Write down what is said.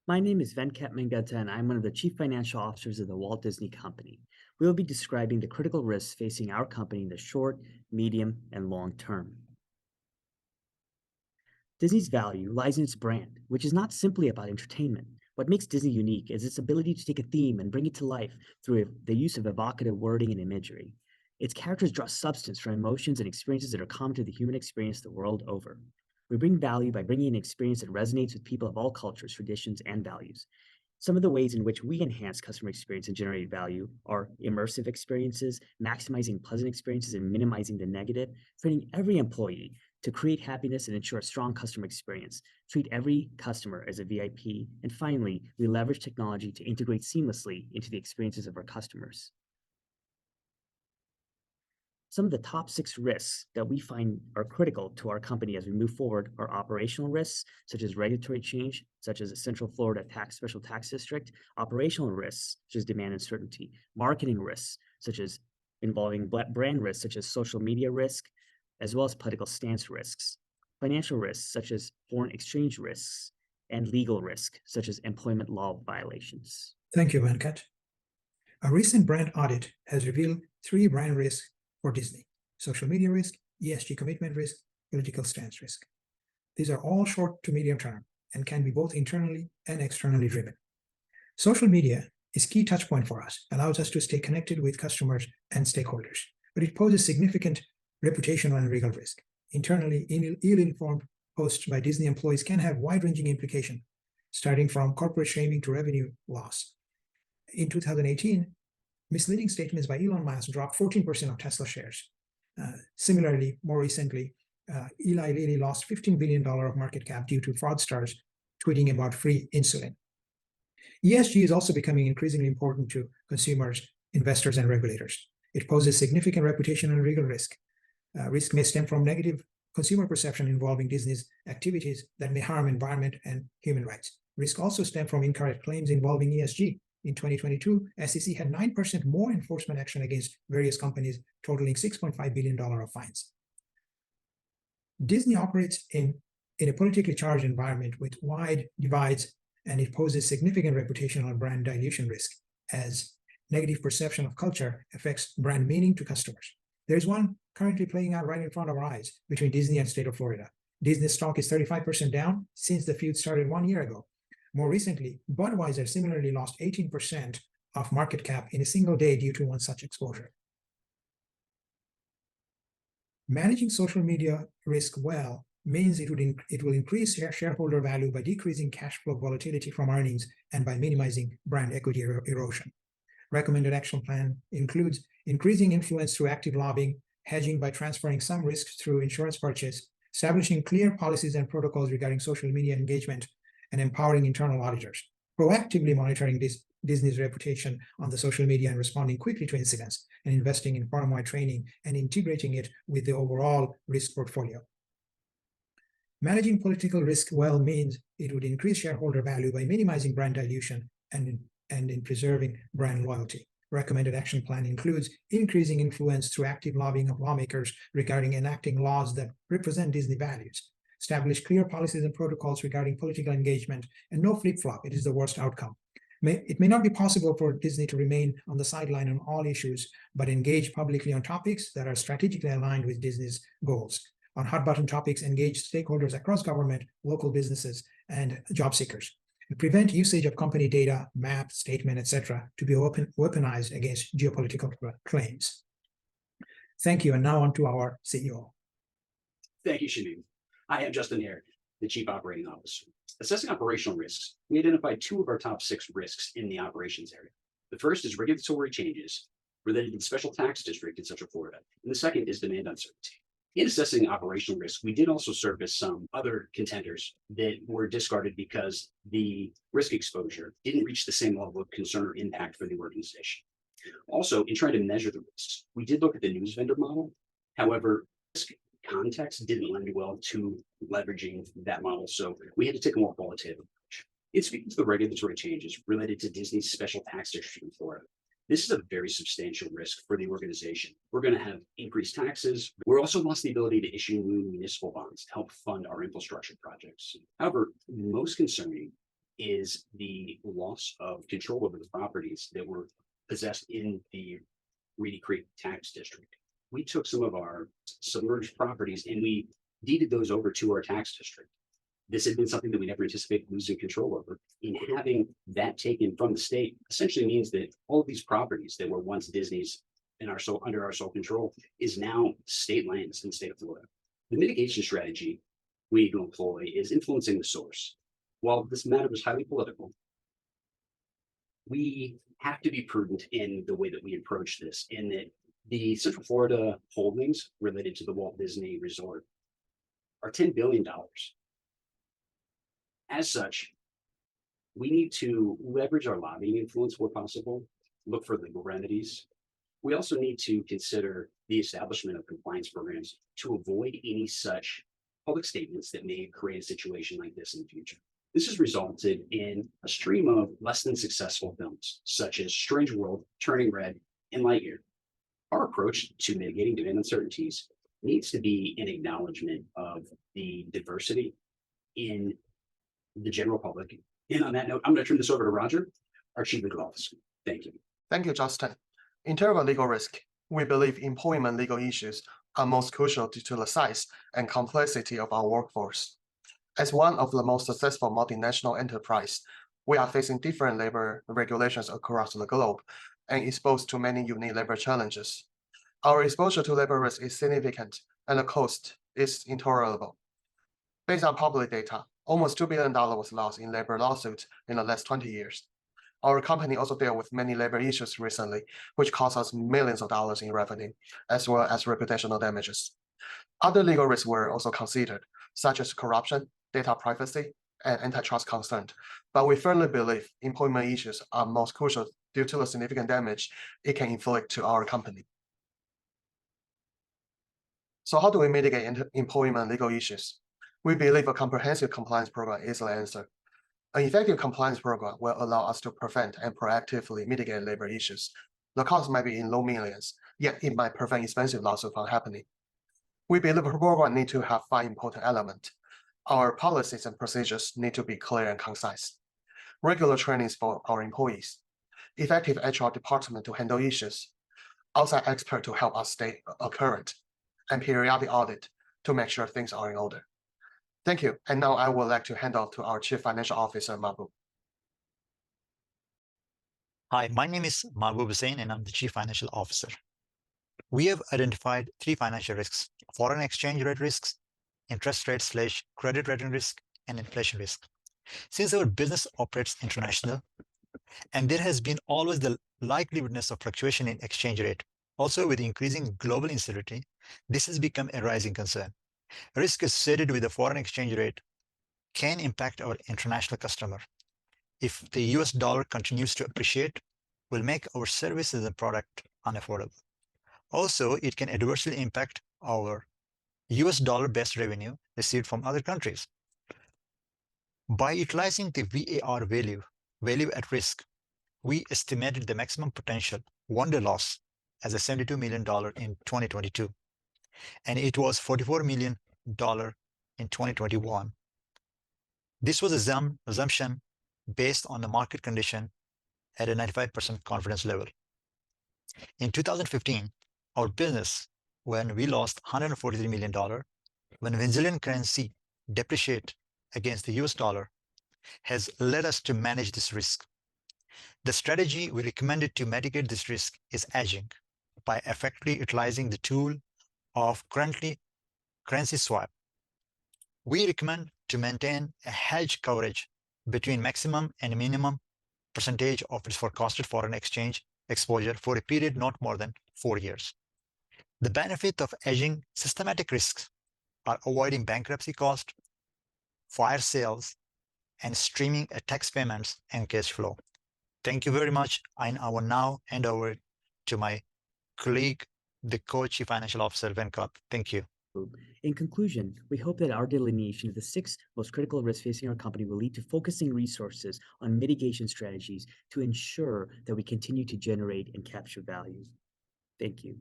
My name is Venkat Mangata, and I'm one of the chief financial officers of the Walt Disney Company. We will be describing the critical risks facing our company in the short, medium, and long term. Disney's value lies in its brand, which is not simply about entertainment. What makes Disney unique is its ability to take a theme and bring it to life through the use of evocative wording and imagery. Its characters draw substance from emotions and experiences that are common to the human experience the world over. We bring value by bringing an experience that resonates with people of all cultures, traditions, and values. Some of the ways in which we enhance customer experience and generate value are immersive experiences, maximizing pleasant experiences and minimizing the negative, training every employee to create happiness and ensure a strong customer experience, treat every customer as a VIP, and finally, we leverage technology to integrate seamlessly into the experiences of our customers. Some of the top 6 risks that we find are critical to our company as we move forward are operational risks, such as regulatory change, such as the Central Florida Special Tax District, operational risks, such as demand uncertainty, marketing risks, such as involving brand risks, such as social media risk, as well as political stance risks, financial risks, such as foreign exchange risks, and legal risk, such as employment law violations. Thank you, Venkat. A recent brand audit has revealed 3 brand risks for Disney: social media risk, ESG commitment risk, political stance risk. These are all short to medium term and can be both internally and externally driven. Social media is a key touch point for us, allows us to stay connected with customers and stakeholders, but it poses significant reputational and legal risk. Internally, ill-informed posts by Disney employees can have wide-ranging implications, starting from corporate shaming to revenue loss. In 2018, misleading statements by Elon Musk dropped 14% of Tesla shares. Similarly, more recently, Eli Lilly lost $15 billion of market cap due to fraudsters tweeting about free insulin. ESG is also becoming increasingly important to consumers, investors, and regulators. It poses significant reputational and legal risk. Risk may stem from negative consumer perception involving Disney's activities that may harm environment and human rights. Risk also stem from incorrect claims involving ESG. In 2022, SEC had 9% more enforcement action against various companies, totaling $6.5 billion of fines. Disney operates in a politically charged environment with wide divides, and it poses significant reputational and brand dilution risk as negative perception of culture affects brand meaning to customers. There's one currently playing out right in front of our eyes between Disney and state of Florida. Disney's stock is 35% down since the feud started 1 year ago. More recently, Budweiser similarly lost 18% of market cap in a single day due to one such exposure. Managing social media risk well means it will increase shareholder value by decreasing cash flow volatility from earnings and by minimizing brand equity erosion. Recommended action plan includes increasing influence through active lobbying, hedging by transferring some risks through insurance purchase, establishing clear policies and protocols regarding social media engagement, and empowering internal auditors, proactively monitoring Disney's reputation on the social media and responding quickly to incidents, and investing in firm-wide training and integrating it with the overall risk portfolio. Managing political risk well means it would increase shareholder value by minimizing brand dilution and in preserving brand loyalty. Recommended action plan includes increasing influence through active lobbying of lawmakers regarding enacting laws that represent Disney values. Establish clear policies and protocols regarding political engagement, and no flip-flop. It is the worst outcome. It may not be possible for Disney to remain on the sideline on all issues, but engage publicly on topics that are strategically aligned with Disney's goals. On hot-button topics, engage stakeholders across government, local businesses, and job seekers. And prevent usage of company data, map, statement, etc., to be weaponized against geopolitical claims. Thank you, and now on to our CEO. Thank you, Shamim. I am Justin Hare, the Chief Operating Officer. Assessing operational risks, we identified 2 of our top 6 risks in the operations area. The first is regulatory changes related to the Special Tax District in Central Florida, and the second is demand uncertainty. In assessing operational risk, we did also surface some other contenders that were discarded because the risk exposure didn't reach the same level of concern or impact for the organization. Also, in trying to measure the risks, we did look at the news vendor model. However, risk context didn't lend well to leveraging that model, so we had to take a more qualitative approach. In speaking to the regulatory changes related to Disney's Special Tax District in Florida, this is a very substantial risk for the organization. We're going to have increased taxes. We're also lost the ability to issue new municipal bonds to help fund our infrastructure projects. However, most concerning is the loss of control over the properties that were possessed in the Reedy Creek tax district. We took some of our submerged properties and we deeded those over to our tax district. This had been something that we never anticipated losing control over. In having that taken from the state essentially means that all of these properties that were once Disney's in our under our sole control is now state lands in the state of Florida. The mitigation strategy we need to employ is influencing the source. While this matter is highly political, we have to be prudent in the way that we approach this, in that the Central Florida holdings related to the Walt Disney Resort are $10 billion. As such, we need to leverage our lobbying influence where possible, look for legal remedies. We also need to consider the establishment of compliance programs to avoid any such public statements that may create a situation like this in the future. This has resulted in a stream of less than successful films, such as Strange World, Turning Red, and Lightyear. Our approach to mitigating demand uncertainties needs to be an acknowledgement of the diversity in the general public. And on that note, I'm going to turn this over to Roger, our Chief Legal Officer. Thank you. Thank you, Justin. In terms of legal risk, we believe employment legal issues are most crucial due to the size and complexity of our workforce. As one of the most successful multinational enterprises, we are facing different labor regulations across the globe and exposed to many unique labor challenges. Our exposure to labor risk is significant and the cost is intolerable. Based on public data, almost $2 billion was lost in labor lawsuits in the last 20 years. Our company also dealt with many labor issues recently, which cost us millions of dollars in revenue, as well as reputational damages. Other legal risks were also considered, such as corruption, data privacy, and antitrust concerns, but we firmly believe employment issues are most crucial due to the significant damage it can inflict to our company. So how do we mitigate employment legal issues? We believe a comprehensive compliance program is the answer. An effective compliance program will allow us to prevent and proactively mitigate labor issues. The cost might be in low millions, yet it might prevent expensive lawsuits from happening. We believe the program needs to have 5 important elements. Our policies and procedures need to be clear and concise. Regular trainings for our employees. Effective HR department to handle issues. Outside expert to help us stay current. And periodic audit to make sure things are in order. Thank you. And now I would like to hand off to our Chief Financial Officer, Mahbub. Hi, my name is Mahbub Hussain, and I'm the Chief Financial Officer. We have identified 3 financial risks: foreign exchange rate risks, interest rate / credit rating risk, and inflation risk. Since our business operates international, and there has been always the likeliness of fluctuation in exchange rate, also with increasing global instability, this has become a rising concern. Risk associated with the foreign exchange rate can impact our international customer. If the US dollar continues to appreciate, will make our services and product unaffordable. Also, it can adversely impact our US dollar-based revenue received from other countries. By utilizing the VAR value at risk, we estimated the maximum potential one-day loss as a $72 million in 2022, and it was $44 million in 2021. This was an assumption based on the market condition at a 95% confidence level. In 2015, our business, when we lost $143 million, when Venezuelan currency depreciated against the US dollar, has led us to manage this risk. The strategy we recommended to mitigate this risk is hedging by effectively utilizing the tool of currency swap. We recommend to maintain a hedge coverage between maximum and minimum percentage of its forecasted foreign exchange exposure for a period not more than 4 years. The benefit of hedging systematic risks are avoiding bankruptcy cost, fire sales, and streaming tax payments and cash flow. Thank you very much. I will now hand over to my colleague, the Co-Chief Financial Officer, Venkat. Thank you. In conclusion, we hope that our delineation of the 6 most critical risks facing our company will lead to focusing resources on mitigation strategies to ensure that we continue to generate and capture value. Thank you.